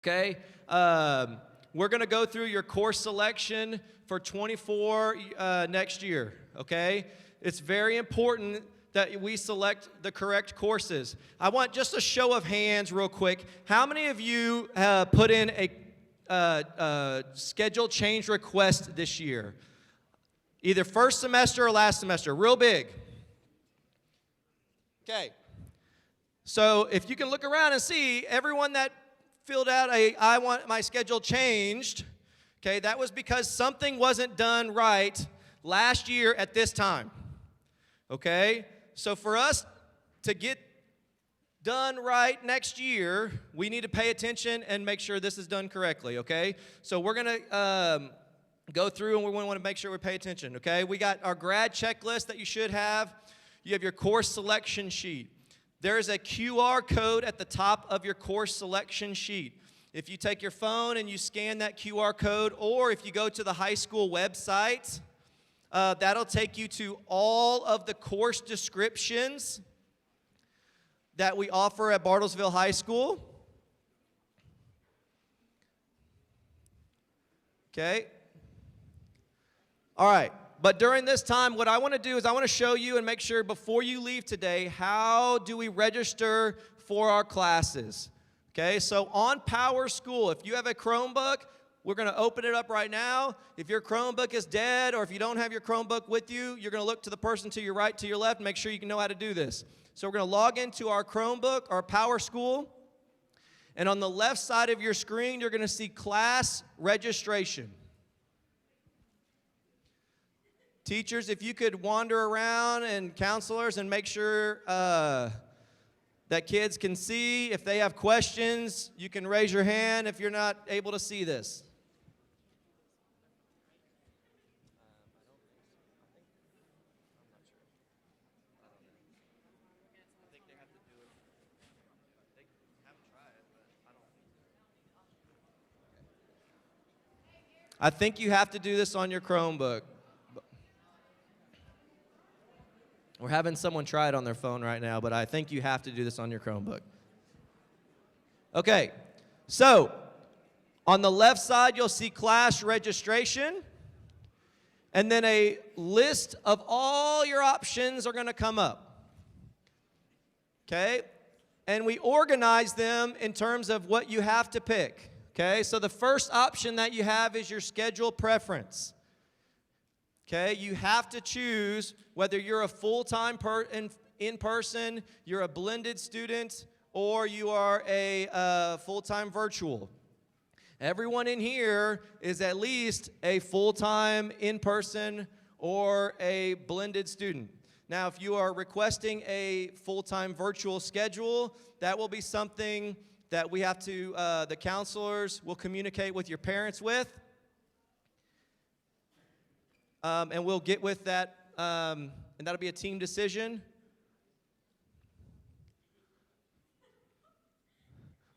Okay? We're going to go through your course selection for 24 next year, okay? It's very important that we select the correct courses. I want just a show of hands real quick. How many of you put in a schedule change request this year? Either first semester or last semester, real big. Okay. So if you can look around and see everyone that filled out I want my schedule changed, okay, that was because something wasn't done right last year at this time, okay? So for us to get done right next year, we need to pay attention and make sure this is done correctly, okay? So we're going to go through and we want to make sure we pay attention, okay? We got our grad checklist that you should have. You have your course selection sheet. There is a QR code at the top of your course selection sheet. If you take your phone and you scan that QR code, or if you go to the high school website, that'll take you to all of the course descriptions that we offer at Bartlesville High School. Okay. All right. But during this time, what I want to do is I want to show you and make sure before you leave today, how do we register for our classes? Okay, so on Power School, if you have a Chromebook, we're going to open it up right now. If your Chromebook is dead or if you don't have your Chromebook with you, you're going to look to the person to your right, to your left, and make sure you know how to do this. So we're going to log into our Chromebook, our Power School, and on the left side of your screen, you're going to see class registration. Teachers, if you could wander around, and counselors, and make sure that kids can see. If they have questions, you can raise your hand if you're not able to see this. I think you have to do this on your Chromebook. We're having someone try it on their phone right now, but I think you have to do this on your Chromebook. Okay, so on the left side, you'll see class registration, and then a list of all your options are going to come up. Okay, and we organize them in terms of what you have to pick. Okay, so the first option that you have is your schedule preference. Okay, you have to choose whether you're a full-time in-person, you're a blended student, or you are a full-time virtual. Everyone in here is at least a full-time in-person or a blended student. Now, if you are requesting a full-time virtual schedule, that will be something that we have to, the counselors will communicate with your parents with. And we'll get with that, and that'll be a team decision.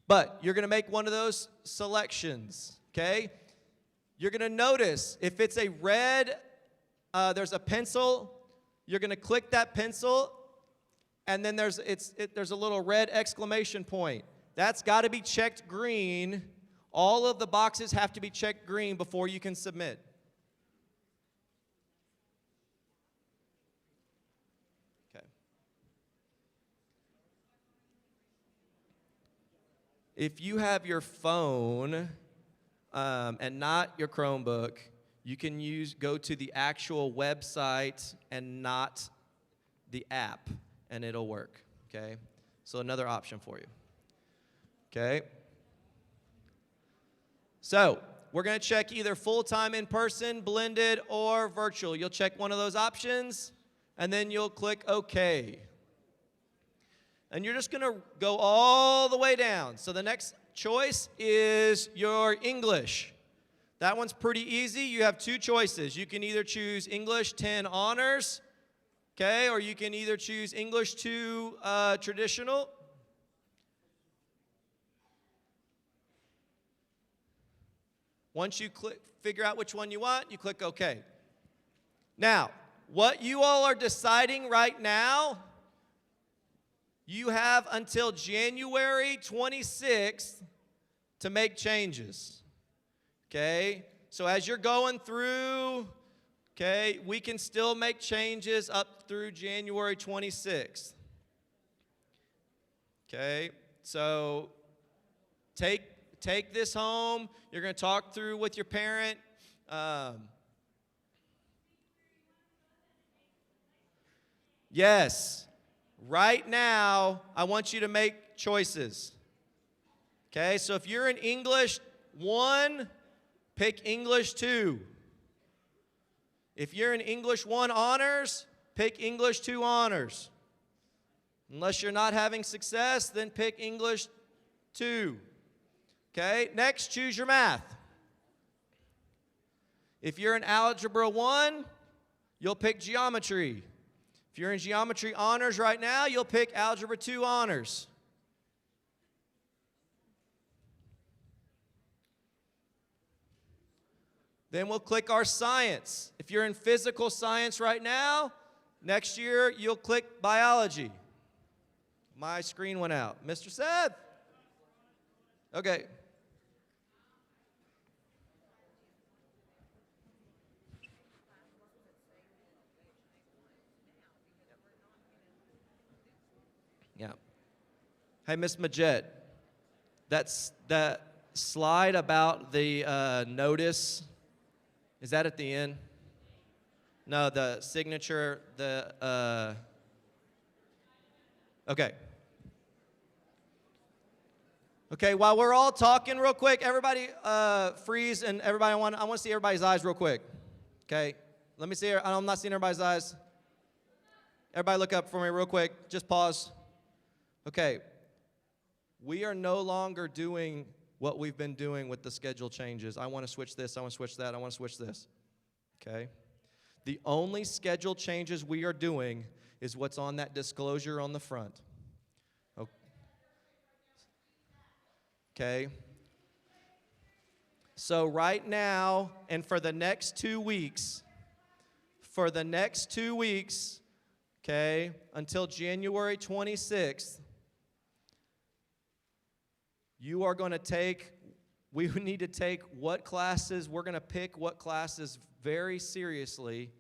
But you're going to make one of those selections, okay? You're going to notice if it's a red, there's a pencil, you're going to click that pencil, and then there's a little red exclamation point. That's got to be checked green. All of the boxes have to be checked green before you can submit. If you have your phone and not your Chromebook, you can go to the actual website and not the app, and it'll work, okay? So another option for you, okay? So we're going to check either full-time in-person, blended, or virtual. You'll check one of those options, and then you'll click OK. And you're just going to go all the way down. So the next choice is your English. That one's pretty easy. You have two choices. You can either choose English 10 honors, okay, or you can either choose English 2 traditional. Once you figure out which one you want, you click OK. Now, what you all are deciding right now, you have until January 26th to make changes. Okay? So as you're going through, okay, we can still make changes up through January 26th. Okay? So take this home. You're going to talk through with your parent. Yes. Right now, I want you to make choices. Okay, so if you're in English 1, pick English 2. If you're in English 1 honors, pick English 2 honors. Unless you're not having success, then pick English 2. Okay, next, choose your math. If you're in Algebra 1, you'll pick geometry. If you're in geometry honors right now, you'll pick Algebra 2 honors. Then we'll click our science. If you're in physical science right now, next year you'll click biology. My screen went out. Mr. Seth? Okay. Yeah. Hey, Miss Majette, that's that slide about the notice. Is that at the end? No, the signature, okay. Okay, while we're all talking real quick, everybody freeze, and everybody, I want to see everybody's eyes real quick. Okay, let me see, I'm not seeing everybody's eyes. Everybody look up for me real quick, just pause. Okay, we are no longer doing what we've been doing with the schedule changes. I want to switch this, I want to switch that, I want to switch this. Okay? The only schedule changes we are doing is what's on that disclosure on the front. Okay? So right now, and for the next 2 weeks, okay, until January 26th, you are going to we need to take what classes, we're going to pick what classes very seriously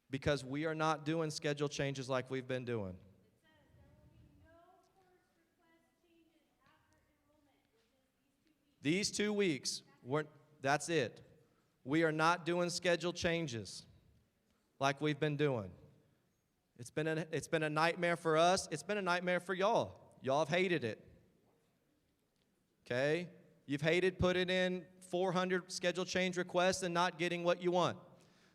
because we are not doing schedule changes like we've been doing. These 2 weeks, that's it. We are not doing schedule changes like we've been doing. It's been a nightmare for us. It's been a nightmare for y'all. Y'all have hated it. Okay? You've hated putting in 400 schedule change requests and not getting what you want.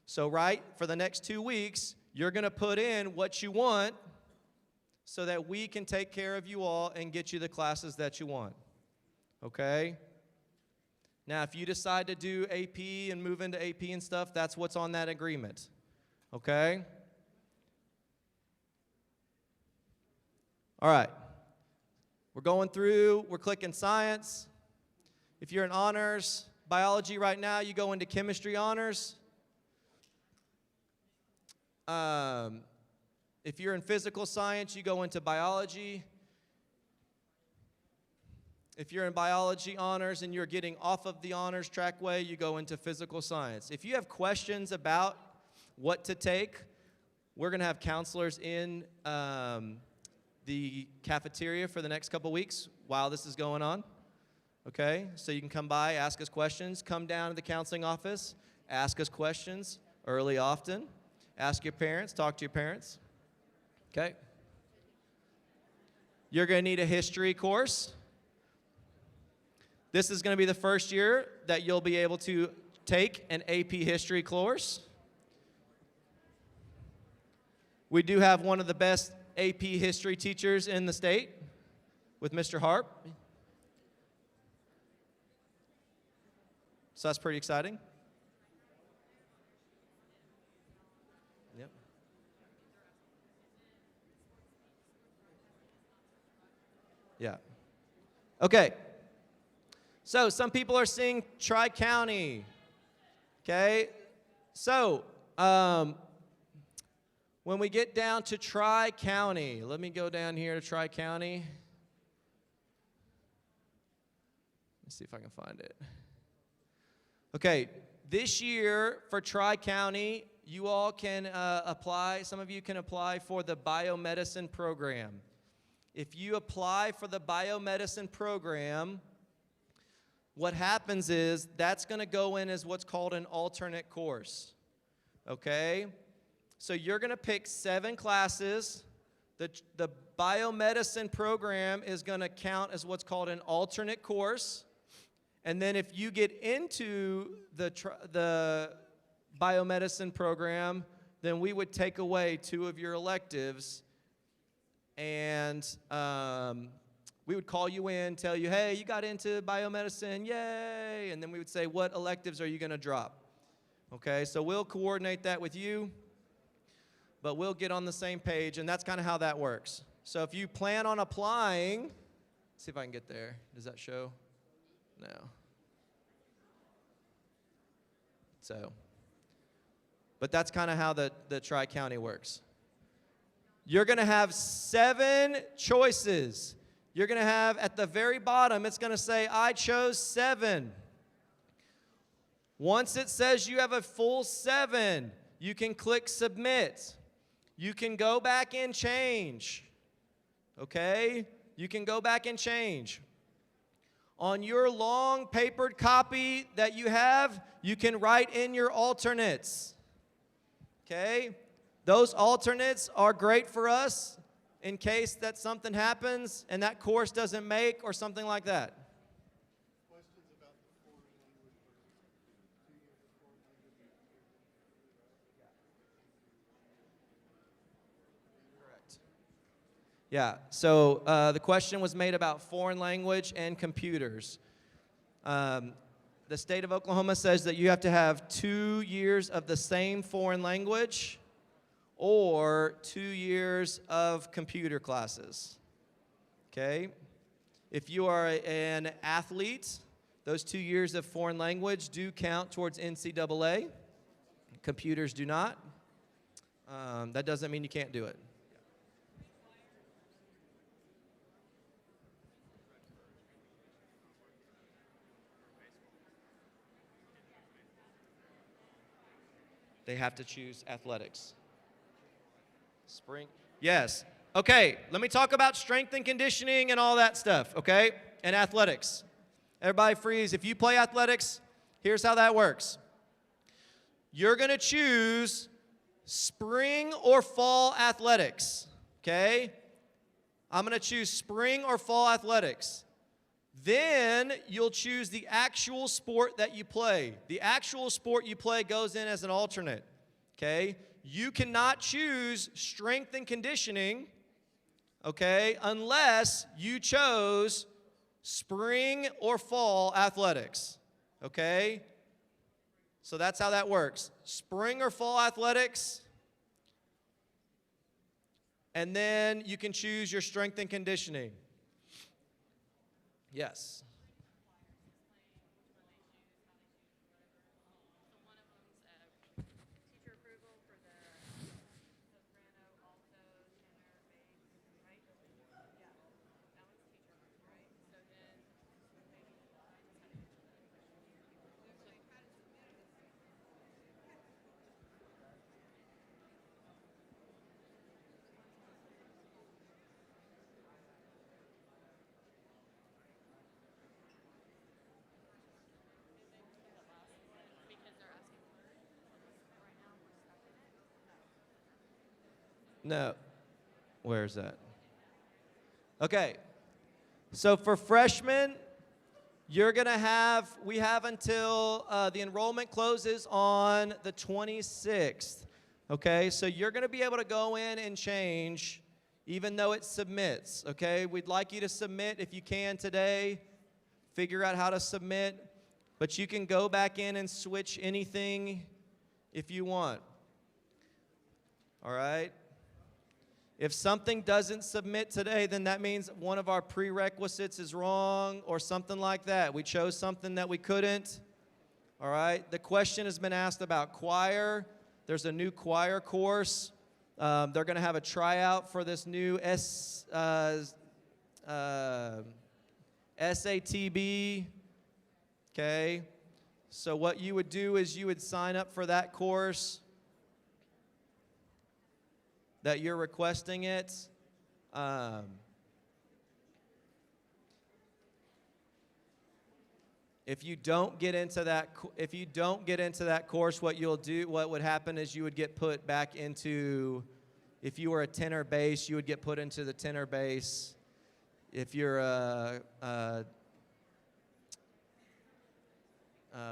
So, for the next 2 weeks, you're going to put in what you want so that we can take care of you all and get you the classes that you want. Okay? Now, if you decide to do AP and move into AP and stuff, that's what's on that agreement. Okay? All right. We're going through, we're clicking science. If you're in honors, biology right now, you go into chemistry honors. If you're in physical science, you go into biology. If you're in biology honors and you're getting off of the honors trackway, you go into physical science. If you have questions about what to take, we're going to have counselors in the cafeteria for the next couple weeks while this is going on. Okay? So you can come by, ask us questions. Come down to the counseling office, ask us questions early, often. Ask your parents, talk to your parents. Okay? You're going to need a history course. This is going to be the first year that you'll be able to take an AP history course. We do have one of the best AP history teachers in the state with Mr. Harp. So that's pretty exciting. Yep. Yeah. Okay. So some people are seeing Tri-County. Okay. So when we get down to Tri-County, let me go down here to Tri-County. Let's see if I can find it. Okay, this year for Tri-County, you all can apply, some of you can apply for the biomedicine program. If you apply for the biomedicine program, what happens is that's going to go in as what's called an alternate course, okay? So you're going to pick 7 classes. The biomedicine program is going to count as what's called an alternate course. And then if you get into the biomedicine program, then we would take away 2 of your electives, and we would call you in, tell you, hey, you got into biomedicine, yay! And then we would say, what electives are you going to drop? Okay, so we'll coordinate that with you, but we'll get on the same page, and that's kind of how that works. So if you plan on applying, let's see if I can get there. Does that show? No. So, but that's kind of how the Tri-County works. You're going to have 7 choices. You're going to have, at the very bottom, it's going to say, I chose 7. Once it says you have a full 7, you can click Submit. You can go back and change. Okay? You can go back and change. On your long papered copy that you have, you can write in your alternates. Okay? Those alternates are great for us in case that something happens and that course doesn't make or something like that. Questions about the foreign language or 2 years of foreign language? Correct. Yeah, so the question was made about foreign language and computers. The state of Oklahoma says that you have to have 2 years of the same foreign language or 2 years of computer classes. Okay? If you are an athlete, those 2 years of foreign language do count towards NCAA. Computers do not. That doesn't mean you can't do it. They have to choose athletics. Spring. Yes. Okay, let me talk about strength and conditioning and all that stuff, okay? And athletics. Everybody freeze. If you play athletics, here's how that works. You're going to choose spring or fall athletics, okay? I'm going to choose spring or fall athletics. Then you'll choose the actual sport that you play. The actual sport you play goes in as an alternate, okay? You cannot choose strength and conditioning, okay, unless you chose spring or fall athletics, okay? So that's how that works. Spring or fall athletics, and then you can choose your strength and conditioning. Yes. No. Where is that? Okay. So for freshmen, you're going to have, we have until the enrollment closes on the 26th. Okay, so you're going to be able to go in and change even though it submits. Okay, we'd like you to submit if you can today. Figure out how to submit. But you can go back in and switch anything if you want. All right? If something doesn't submit today, then that means one of our prerequisites is wrong or something like that. We chose something that we couldn't. All right? The question has been asked about choir. There's a new choir course. They're going to have a tryout for this new SATB Okay? So what you would do is you would sign up for that course that you're requesting it. If you don't get into that course, what would happen is you would get put back into, if you were a tenor bass, you would get put into the tenor bass. If you're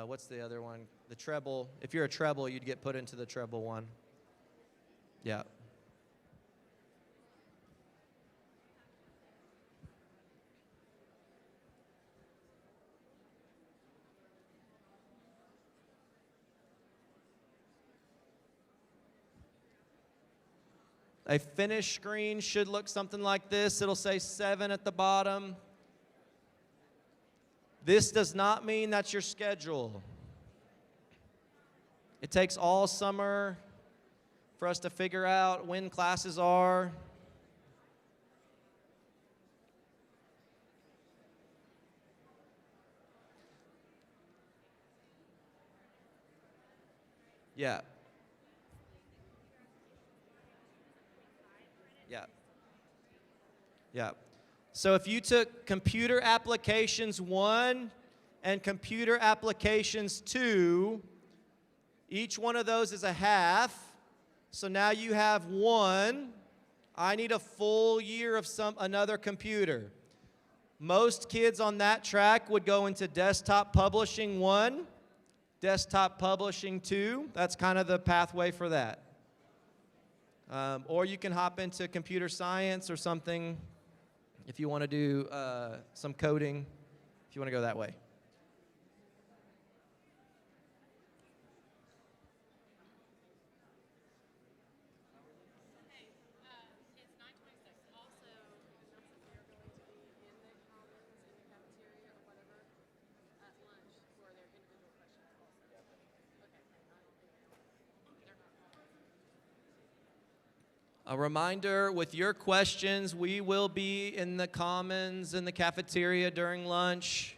what's the other one? The treble. If you're a treble, you'd get put into the treble one. Yeah. A finish screen should look something like this. It'll say 7 at the bottom. This does not mean that's your schedule. It takes all summer for us to figure out when classes are. Yeah. Yeah. Yeah. So if you took Computer Applications 1 and Computer Applications 2, each one of those is a half. So now you have 1. I need a full year of another computer. Most kids on that track would go into Desktop Publishing 1, Desktop Publishing 2. That's kind of the pathway for that. Or you can hop into computer science or something if you want to do some coding, if you want to go that way. A reminder, with your questions, we will be in the commons in the cafeteria during lunch.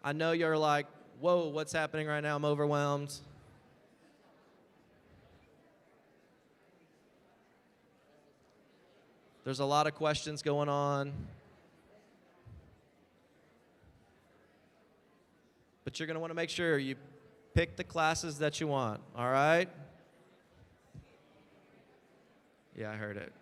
I know you're like, whoa, what's happening right now? I'm overwhelmed. There's a lot of questions going on. But you're going to want to make sure you pick the classes that you want, all right? Yeah, I heard it.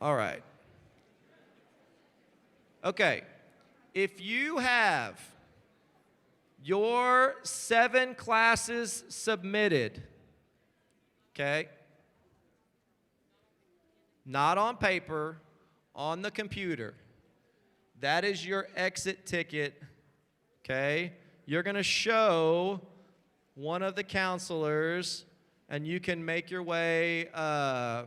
All right. Okay. If you have your 7 classes submitted, okay, not on paper, on the computer, that is your exit ticket, okay? You're going to show one of the counselors, and you can make your way to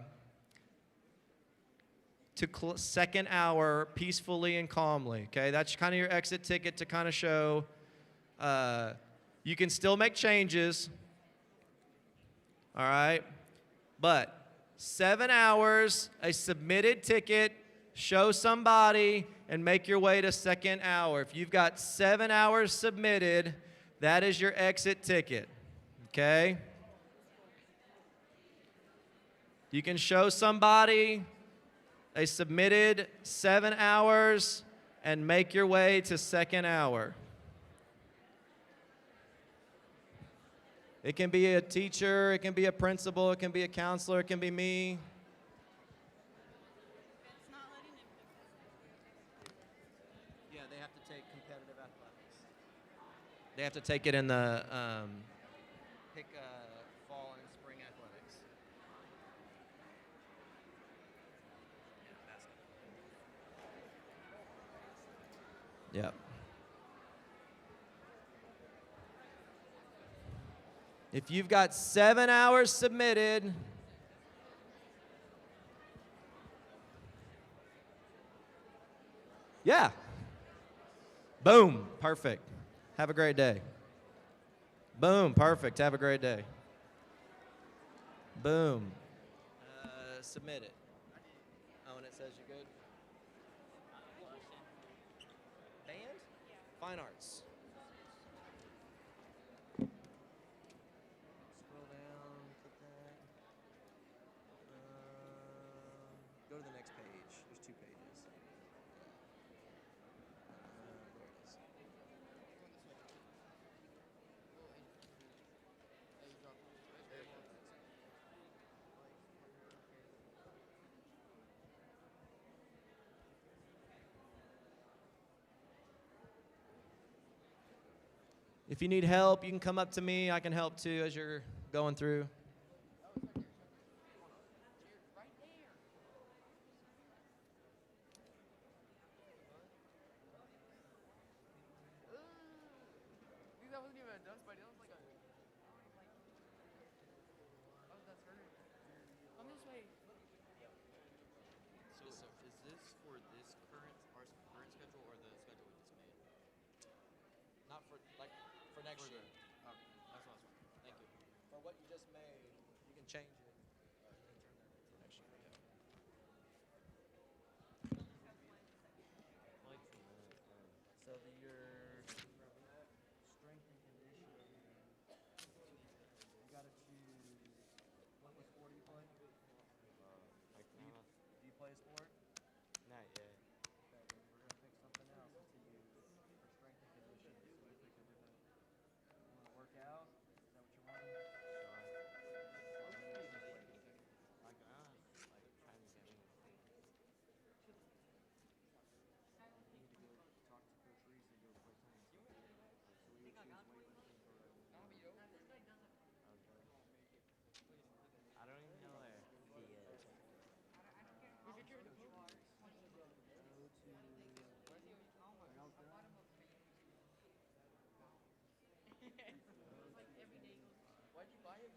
second hour peacefully and calmly, okay? That's kind of your exit ticket to kind of show. You can still make changes, all right? But 7 hours, a submitted ticket, show somebody, and make your way to second hour. If you've got 7 hours submitted, that is your exit ticket, okay? You can show somebody a submitted 7 hours and make your way to second hour. It can be a teacher, it can be a principal, it can be a counselor, it can be me. Yeah, they have to take competitive athletics. They have to take it in the fall and spring athletics. Yep. If you've got 7 hours submitted, yeah. Boom. Perfect. Have a great day. Boom. Perfect. Have a great day. Boom. Submit it. Oh, and it says you're good. Band? Fine arts. Scroll down, click that. Go to the next page. There's 2 pages. There it is. If you need help, you can come up to me. I can help too as you're going through. That wasn't even a dust bite. That was like a. Oh, that's hurt. Come this way. So is this for this our current schedule or the schedule we just made? Not for next year. Oh, that's what I was wondering. Thank you. For what you just made, you can change it. And turn that into next year. Yeah. So your strength and conditioning, you got to choose. What sport do you play? Do you play a sport? Not yet. Okay, then we're gonna pick something else to use for strength and conditioning. So we pick a different. You want to work out? Is that what you're wanting? Like trying to get me. You need to go talk to Coach Reese and go play tennis. So we would choose weightlifting for Okay. I don't even know where he is. Why'd you buy it?